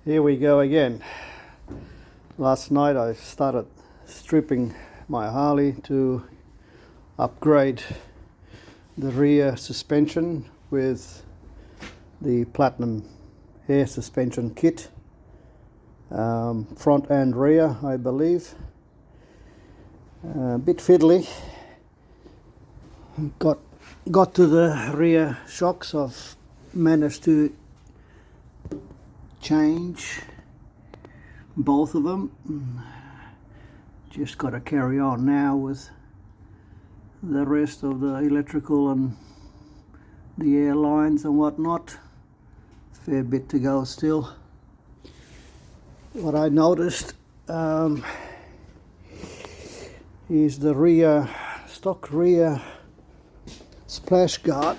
Here we go again. Last night I started stripping my Harley to upgrade the rear suspension with the platinum hair suspension kit, front and rear I believe. A bit fiddly. Got to the rear shocks. I've managed to change both of them. Just got to carry on now with the rest of the electrical and the air lines and whatnot. Fair bit to go still. What I noticed is the stock rear splash guard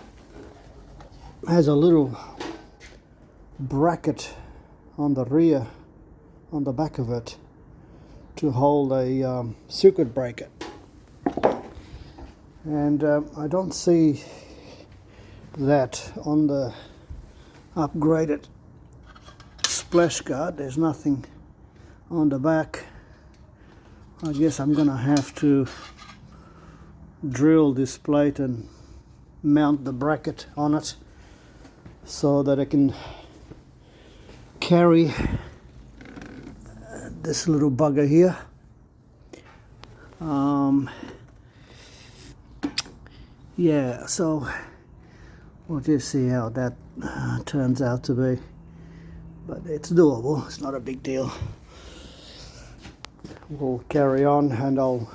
has a little bracket on the rear, on the back of it, to hold a circuit breaker, and I don't see that on the upgraded splash guard. There's nothing on the back. I guess I'm gonna have to drill this plate and mount the bracket on it so that I can carry this little bugger here. Yeah, so we'll just see how that turns out to be, but it's doable. It's not a big deal. We'll carry on and I'll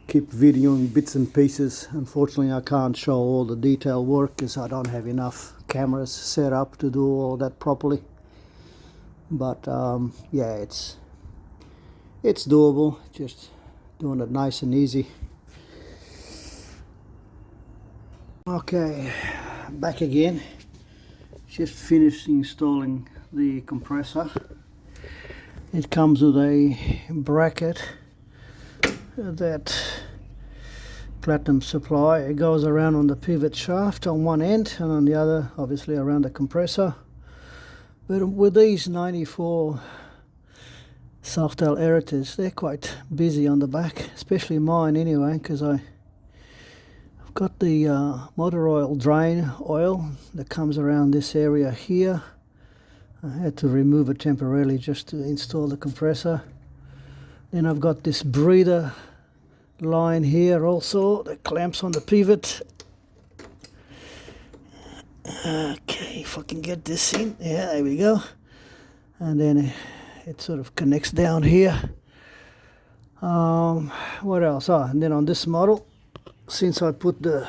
keep videoing bits and pieces. Unfortunately I can't show all the detail work because I don't have enough cameras set up to do all that properly, but yeah, it's doable. Just doing it nice and easy. Okay, back again. Just finished installing the compressor. It comes with a bracket that platinum supply. It goes around on the pivot shaft on one end and on the other obviously around the compressor. But with these 94 Softail Heritage, they're quite busy on the back, especially mine anyway, because I've got the motor oil drain oil that comes around this area here. I had to remove it temporarily just to install the compressor. Then I've got this breather line here also that clamps on the pivot. Okay, if I can get this in. Yeah, there we go. And then it sort of connects down here. What else? And then on this model, since I put the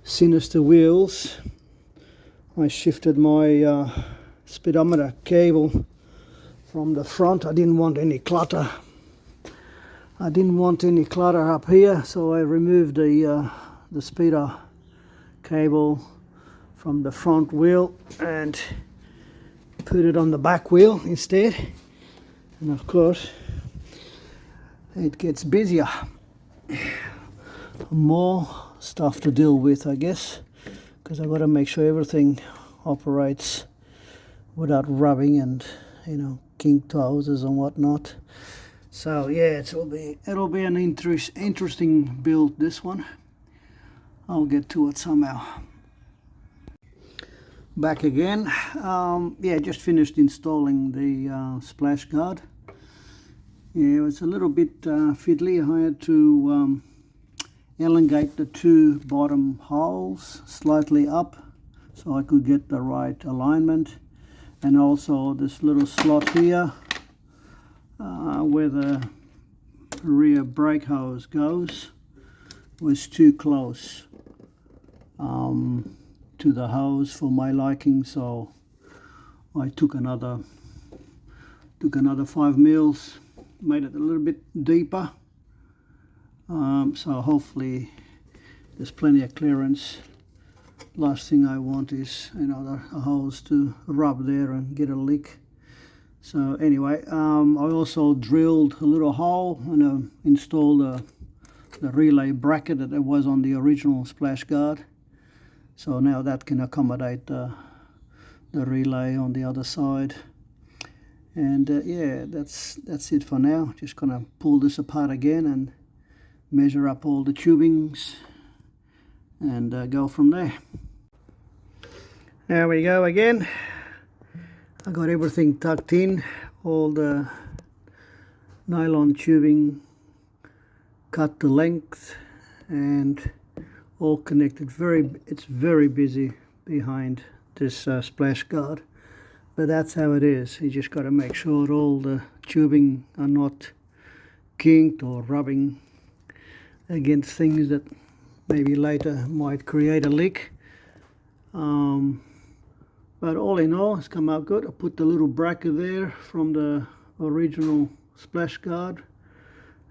sinister wheels, I shifted my speedometer cable from the front. I didn't want any clutter. Up here, so I removed the speedo cable from the front wheel and put it on the back wheel instead. And of course, it gets busier. More stuff to deal with, I guess, because I've got to make sure everything operates without rubbing and, you know, kink hoses and whatnot. So yeah, it'll be an interesting build, this one. I'll get to it somehow. Back again. Yeah, just finished installing the splash guard. Yeah, it was a little bit fiddly. I had to elongate the two bottom holes slightly up so I could get the right alignment, and also this little slot here where the rear brake hose goes was too close to the hose for my liking, so I took another 5 mils, made it a little bit deeper, so hopefully there's plenty of clearance. Last thing I want is, you know, the hose to rub there and get a leak. So anyway, I also drilled a little hole and installed the relay bracket that was on the original splash guard. So now that can accommodate the relay on the other side. And yeah, that's it for now. Just gonna pull this apart again and measure up all the tubings and go from there. There we go again. I got everything tucked in, all the nylon tubing cut to length and all connected. It's very busy behind this splash guard, but that's how it is. You just got to make sure all the tubing are not kinked or rubbing against things that maybe later might create a leak. But all in all, it's come out good. I put the little bracket there from the original splash guard.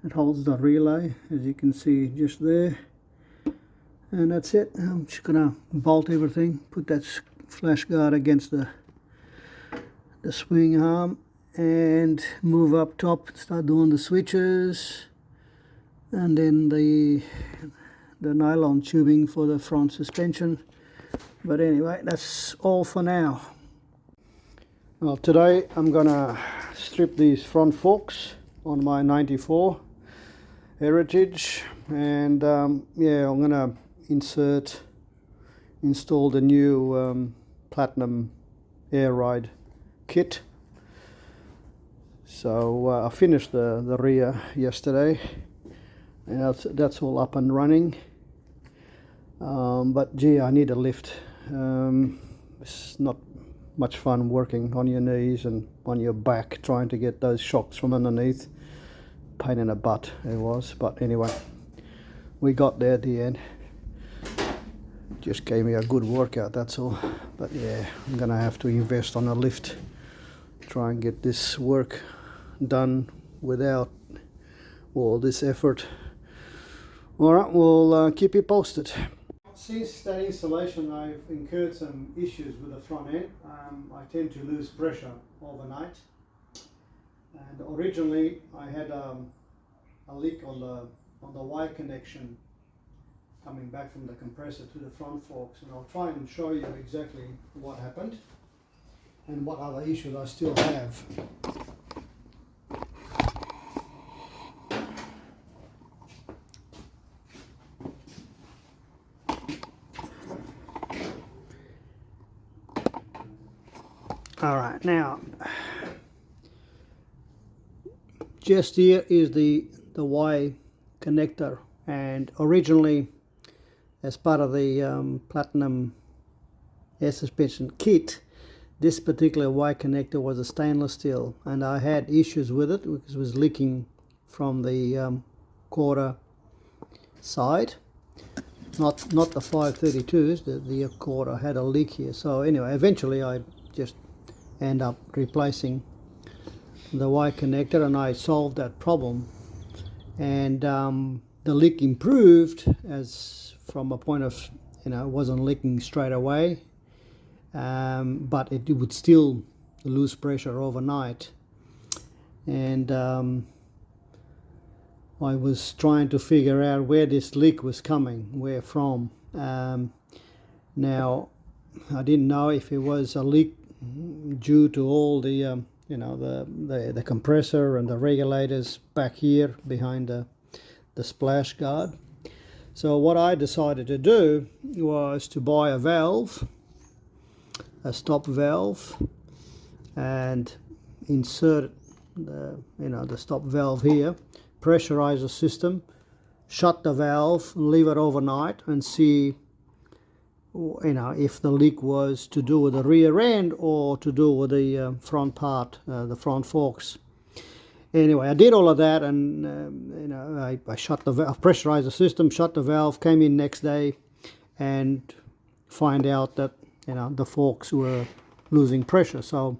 It holds the relay, as you can see just there. And that's it. I'm just gonna bolt everything, put that flash guard against the swing arm and move up top, start doing the switches, and then the nylon tubing for the front suspension. But anyway, that's all for now. Well, today I'm gonna strip these front forks on my 94 Heritage, and yeah, I'm gonna install the new platinum air ride kit. So I finished the rear yesterday, and that's all up and running. But gee, I need a lift. It's not much fun working on your knees and on your back trying to get those shocks from underneath. Pain in the butt it was, but anyway, we got there at the end. Just gave me a good workout, that's all. But yeah, I'm gonna have to invest on a lift, try and get this work done without all this effort. Alright, we'll keep you posted. Since that installation, I've incurred some issues with the front end. I tend to lose pressure overnight, and originally I had a leak on the Y connection coming back from the compressor to the front forks, and I'll try and show you exactly what happened and what other issues I still have. Alright, now just here is the Y connector, and originally as part of the platinum air suspension kit, this particular Y connector was a stainless steel, and I had issues with it because it was leaking from the quarter side, not the 532s, the quarter had a leak here. So anyway, eventually I just end up replacing the Y connector, and I solved that problem, and the leak improved as from a point of, it wasn't leaking straight away, but it would still lose pressure overnight. And I was trying to figure out where this leak was coming, where from. Now I didn't know if it was a leak due to all the the compressor and the regulators back here behind the splash guard. So what I decided to do was to buy a valve, a stop valve, and insert the stop valve here, pressurize the system, shut the valve, leave it overnight, and see if the leak was to do with the rear end or to do with the front part, the front forks. Anyway, I did all of that, and I shut the valve, pressurized the system, shut the valve, came in next day and find out that the forks were losing pressure. So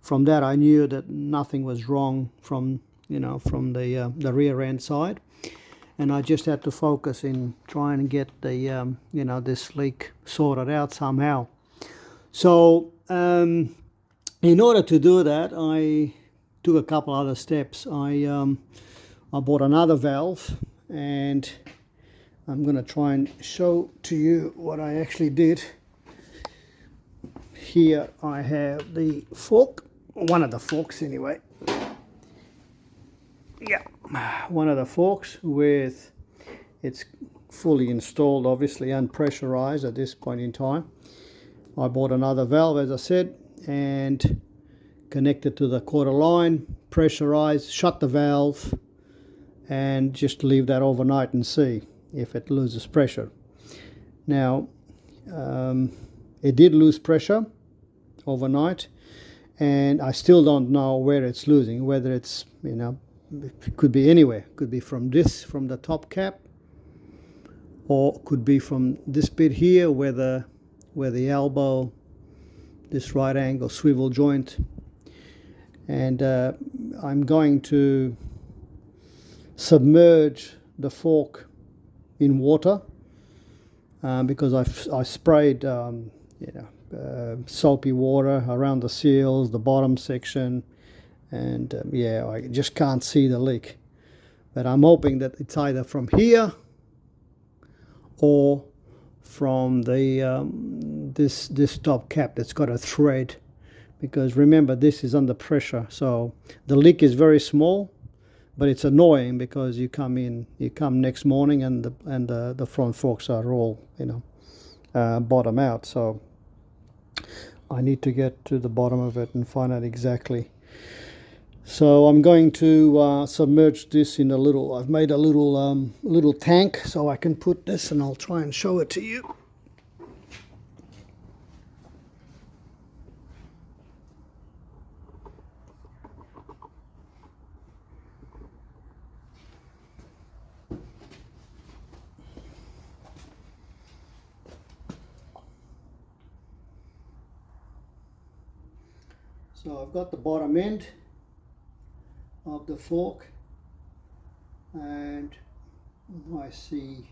from that I knew that nothing was wrong from the rear end side, and I just had to focus in trying to get the this leak sorted out somehow. So in order to do that, I took a couple other steps. I bought another valve, and I'm going to try and show to you what I actually did. here I have the fork, one of the forks anyway. Yeah, one of the forks with, it's fully installed, obviously unpressurized at this point in time. I bought another valve, as I said, and connected to the quarter line, pressurized, shut the valve, and just leave that overnight and see if it loses pressure. Now, it did lose pressure overnight, and I still don't know where it's losing, whether it's, you know, it could be anywhere. It could be from the top cap, or could be from this bit here where the elbow, this right angle swivel joint. And I'm going to submerge the fork in water because I sprayed soapy water around the seals, the bottom section, and yeah, I just can't see the leak. But I'm hoping that it's either from here or from the this top cap that's got a thread, because remember, this is under pressure, so the leak is very small, but it's annoying because you come next morning and the front forks are all, you know, bottom out. So I need to get to the bottom of it and find out exactly. So I'm going to submerge this in a little, I've made a little tank so I can put this, and I'll try and show it to you. So I've got the bottom end of the fork, and I see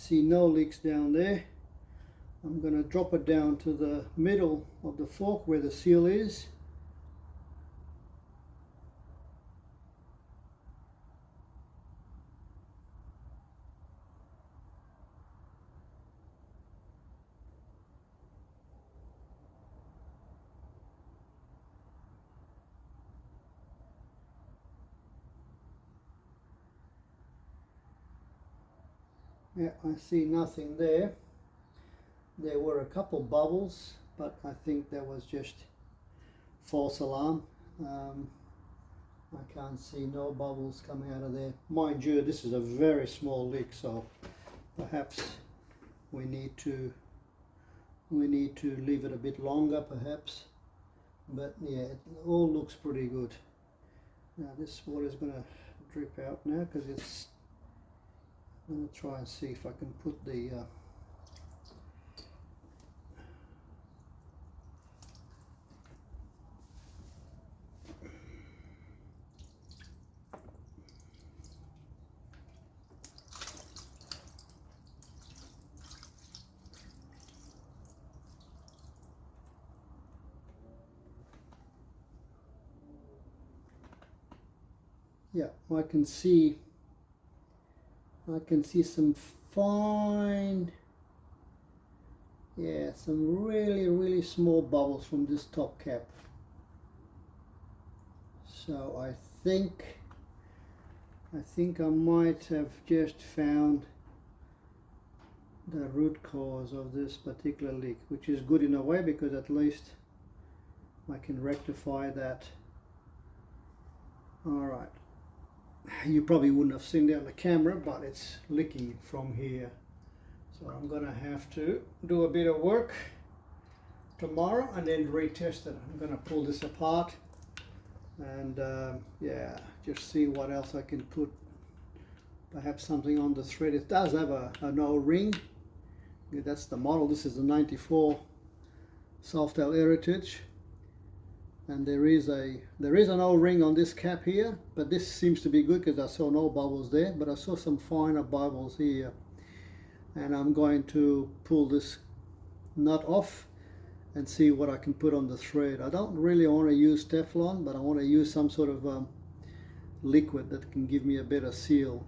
no leaks down there. I'm going to drop it down to the middle of the fork where the seal is. Yeah, I see nothing there. There were a couple bubbles, but I think that was just false alarm. I can't see no bubbles coming out of there. Mind you, this is a very small leak, so perhaps we need to leave it a bit longer, perhaps. But yeah, it all looks pretty good. Now this water is going to drip out now because it's. I'm going to try and see if I can put the yeah, I can see some fine, yeah, some really small bubbles from this top cap. So I think I might have just found the root cause of this particular leak, which is good in a way because at least I can rectify that. All right. You probably wouldn't have seen that on the camera, but it's leaking from here. So I'm going to have to do a bit of work tomorrow and then retest it. I'm going to pull this apart and yeah, just see what else I can put. Perhaps something on the thread. It does have an O-ring. Yeah, that's the model. This is the 94 Softail Heritage. And there is an O-ring on this cap here, but this seems to be good because I saw no bubbles there, but I saw some finer bubbles here. And I'm going to pull this nut off and see what I can put on the thread. I don't really want to use Teflon, but I want to use some sort of liquid that can give me a better seal.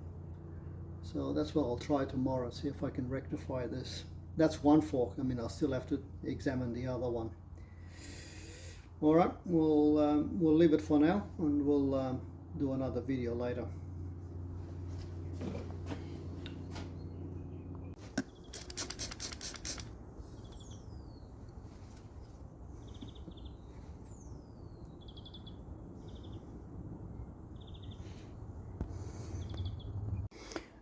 So that's what I'll try tomorrow, see if I can rectify this. that's one fork. I mean, I'll still have to examine the other one. All right, we'll leave it for now, and we'll do another video later.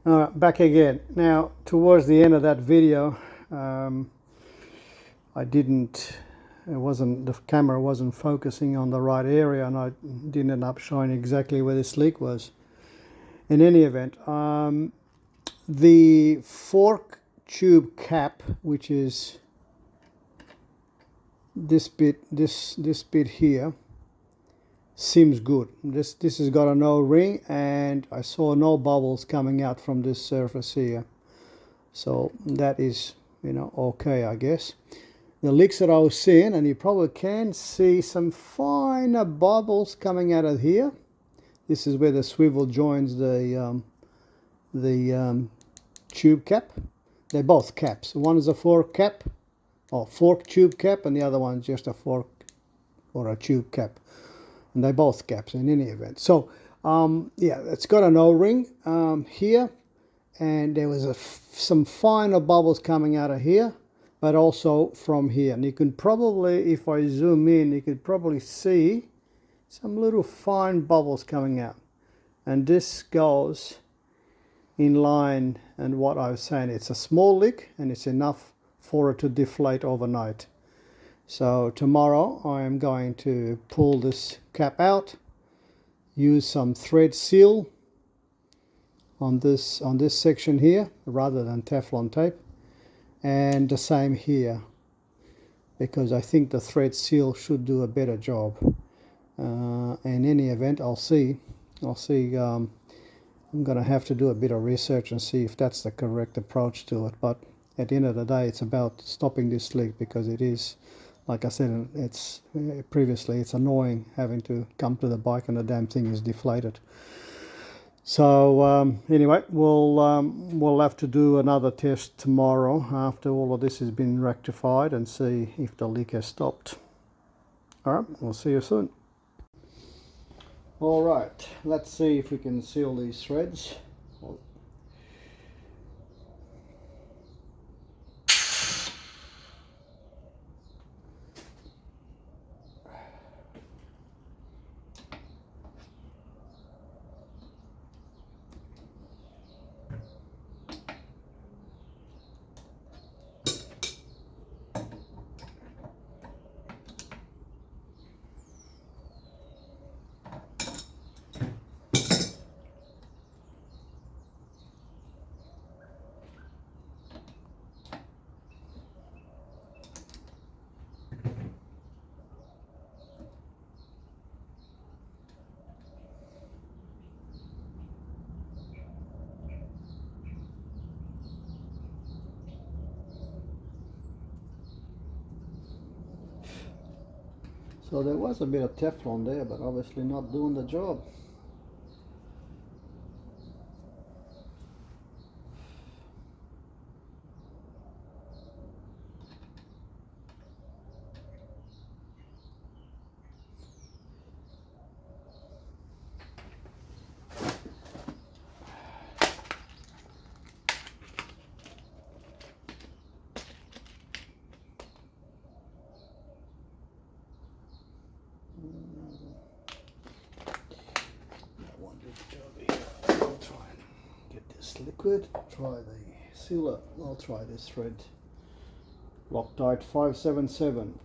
All right, back again. Now, towards the end of that video, the camera wasn't focusing on the right area, and I didn't end up showing exactly where this leak was. In any event, the fork tube cap, which is this bit here, seems good. This has got a no ring, and I saw no bubbles coming out from this surface here, so that is, you know, okay, I guess. The leaks that I was seeing, and you probably can see some finer bubbles coming out of here. This is where the swivel joins the tube cap. They're both caps. One is a fork cap, or fork tube cap, and the other one is just a fork or a tube cap. And they're both caps in any event. So yeah, it's got an O-ring here, and there was some finer bubbles coming out of here, but also from here. And you can probably, if I zoom in, you could probably see some little fine bubbles coming out. And this goes in line, and what I was saying, it's a small leak, and it's enough for it to deflate overnight. So tomorrow I am going to pull this cap out, use some thread seal on this section here rather than Teflon tape, and the same here, because I think the thread seal should do a better job. In any event, I'll see. I'm going to have to do a bit of research and see if that's the correct approach to it. But at the end of the day, it's about stopping this leak, because it is, like I said, it's previously, it's annoying having to come to the bike and the damn thing is deflated. So anyway, we'll have to do another test tomorrow after all of this has been rectified, and see if the leak has stopped. All right, we'll see you soon. All right, let's see if we can seal these threads. So there was a bit of Teflon there, but obviously not doing the job. I'll try and get this liquid. Try the sealer. I'll try this thread. Loctite 577.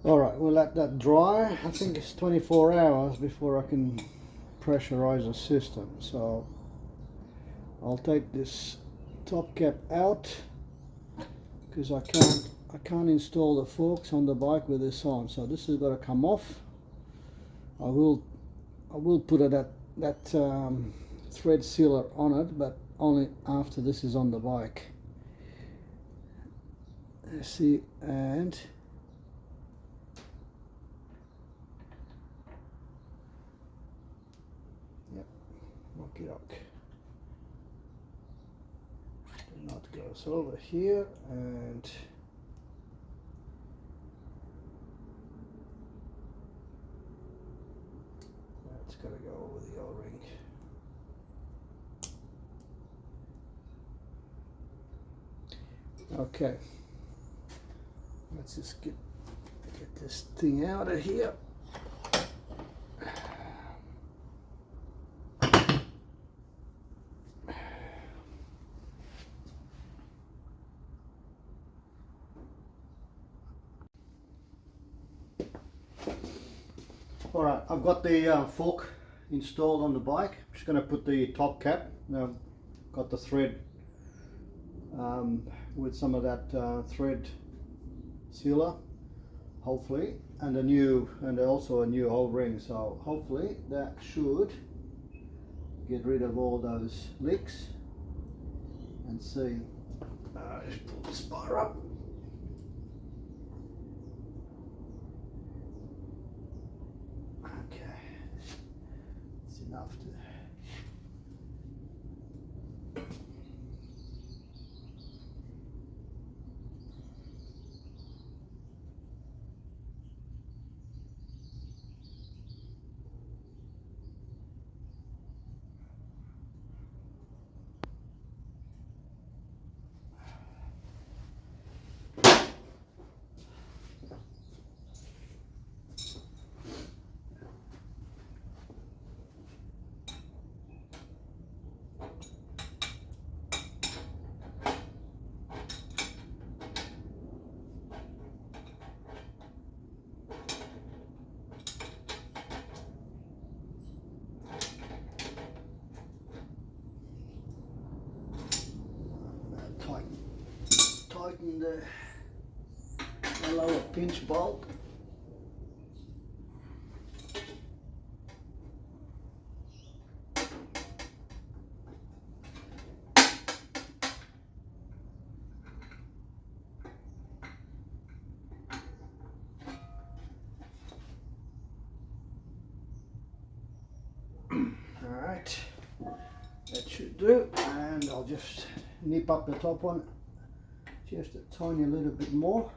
Alright, we'll let that dry. I think it's 24 hours before I can pressurize the system. So I'll take this top cap out because I can't install the forks on the bike with this on. So this has got to come off. I will put that thread sealer on it, but only after this is on the bike. Let's see, and yep, okie doke. The knot goes over here, and that's got to go over the O-ring. Okay, let's just get this thing out of here. Alright, I've got the fork installed on the bike. I'm just going to put the top cap. Now, got the thread with some of that thread sealer, hopefully, and also a new O-ring. So hopefully that should get rid of all those leaks. And see, just pull the spire up. Okay, it's enough to. Tighten the lower pinch bolt. Alright, that should do, and I'll just nip up the top one just a tiny little bit more.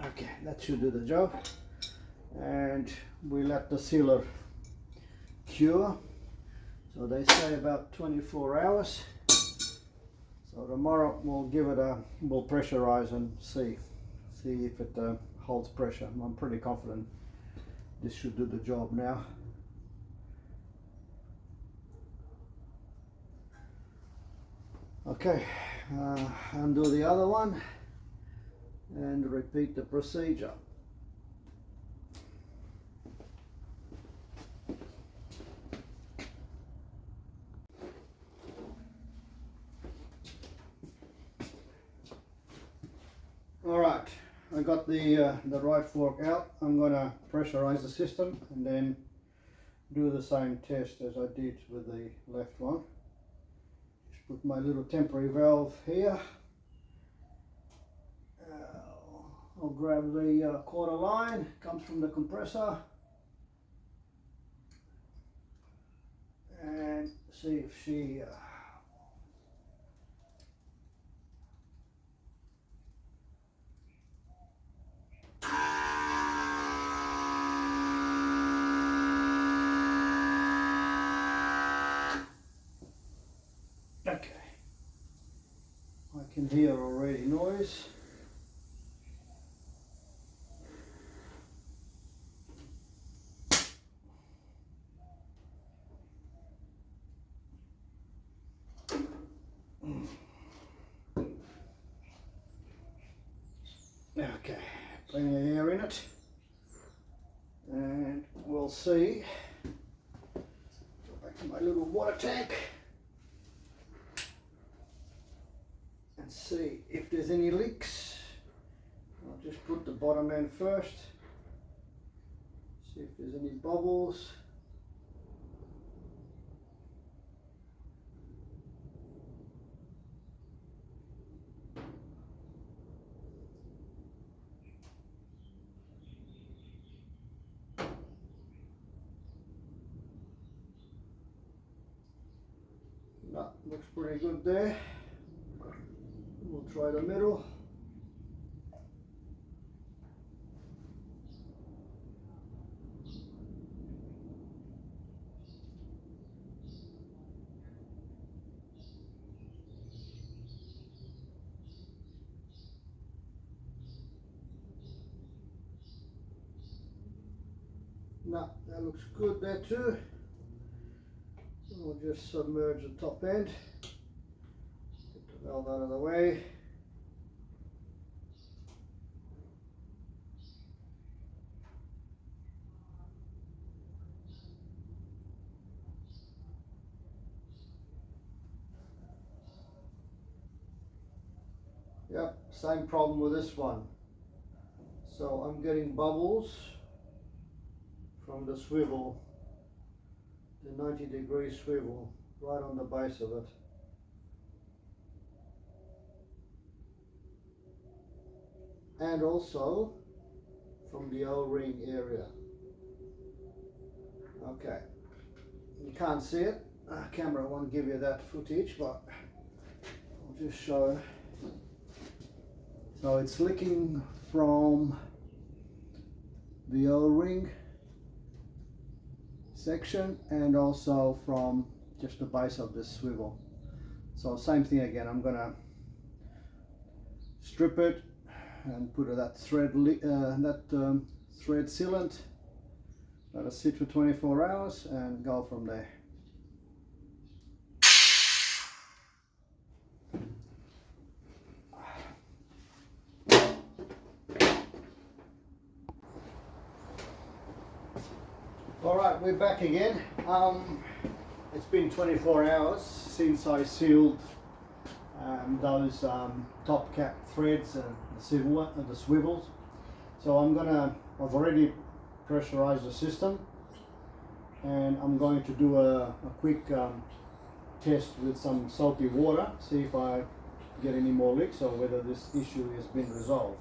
Okay, that should do the job, and we let the sealer cure. So they say about 24 hours. So tomorrow we'll pressurize and see if it holds pressure. I'm pretty confident this should do the job now. Okay, undo the other one and repeat the procedure. Alright, I got the right fork out. I'm going to pressurize the system and then do the same test as I did with the left one. Just put my little temporary valve here. I'll grab the quarter line, comes from the compressor, and see if she okay. I can hear already noise. plenty of air in it, and we'll see. Go back to my little water tank and see if there's any leaks. I'll just put the bottom end first, see if there's any bubbles. No, looks pretty good there. We'll try the middle. No, that looks good there too. We'll just submerge the top end, get the valve out of the way. Yep, same problem with this one. So I'm getting bubbles from the swivel, the 90-degree swivel, right on the base of it. And also from the O-ring area. Okay, you can't see it. Camera won't give you that footage, but I'll just show it. So it's leaking from the O-ring section and also from just the base of this swivel. So same thing again, I'm gonna strip it and put that thread thread sealant, let it sit for 24 hours and go from there. Alright, we're back again. It's been 24 hours since I sealed those top cap threads and the swivels. So I've already pressurized the system, and I'm going to do a quick test with some salty water, see if I get any more leaks or whether this issue has been resolved.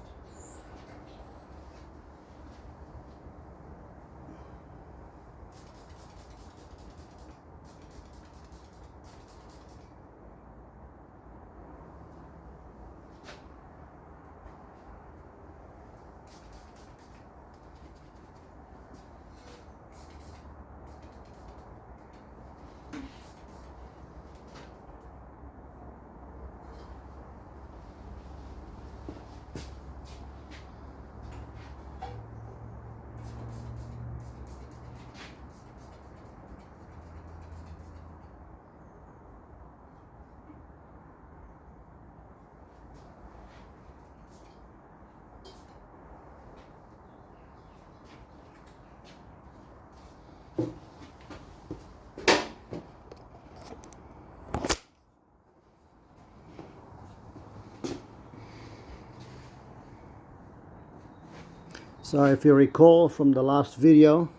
So if you recall from the last video,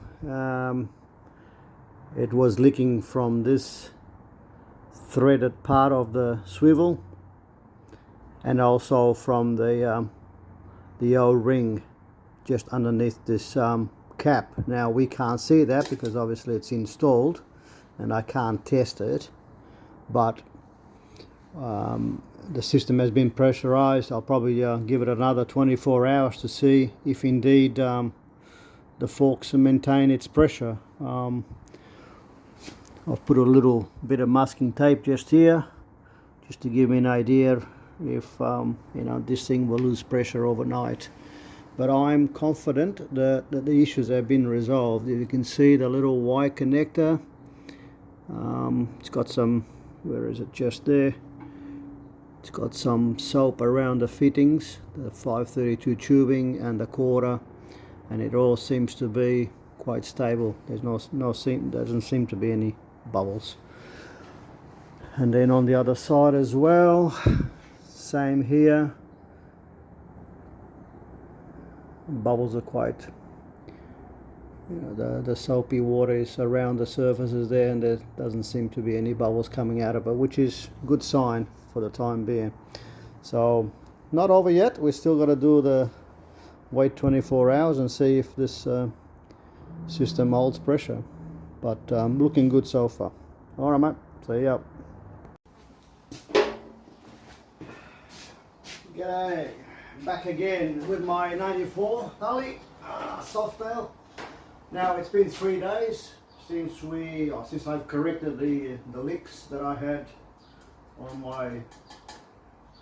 it was leaking from this threaded part of the swivel and also from the O-ring just underneath this cap. Now we can't see that because obviously it's installed and I can't test it, but the system has been pressurized. I'll probably give it another 24 hours to see if indeed the forks maintain its pressure. I've put a little bit of masking tape just here, just to give me an idea if this thing will lose pressure overnight. But I'm confident that the issues have been resolved. You can see the little Y connector. It's got some, where is it, just there. It's got some soap around the fittings, the 532 tubing and the quarter, and it all seems to be quite stable. There's doesn't seem to be any bubbles. And then on the other side as well, same here. Bubbles are quite, the soapy water is around the surfaces there, and there doesn't seem to be any bubbles coming out of it, which is a good sign for the time being. So not over yet. We still got to do the wait 24 hours and see if this system holds pressure, but looking good so far. All right, mate, see ya. G'day, back again with my 94 Harley Softail. Now it's been 3 days since I've corrected the leaks that I had on my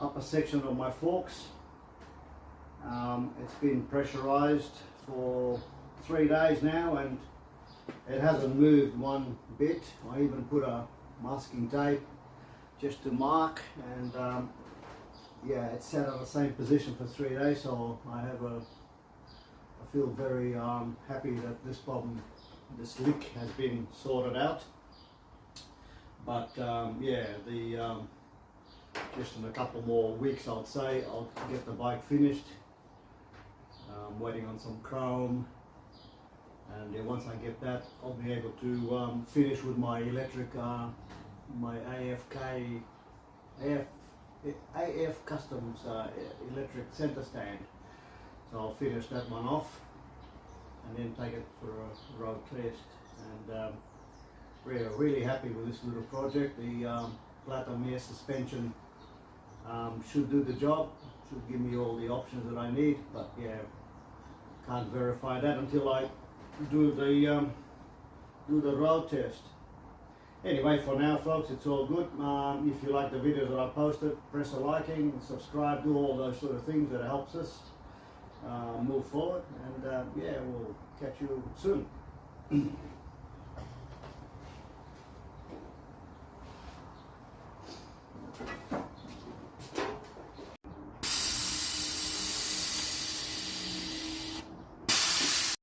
upper section of my forks. It's been pressurized for 3 days now, and it hasn't moved one bit. I even put a masking tape just to mark, and yeah, it's sat on the same position for 3 days, so I feel very happy that this leak has been sorted out. But yeah, just in a couple more weeks, I'd say, I'll get the bike finished. I'm waiting on some chrome, and then once I get that, I'll be able to finish with my electric, my AF Customs electric center stand. So I'll finish that one off and then take it for a road test. And we're really happy with this little project. The platinum air suspension should do the job, should give me all the options that I need, but yeah, can't verify that until I do the road test. Anyway, for now folks, it's all good. If you like the videos that I posted, press a liking, subscribe, do all those sort of things that helps us move forward, and yeah, we'll catch you soon.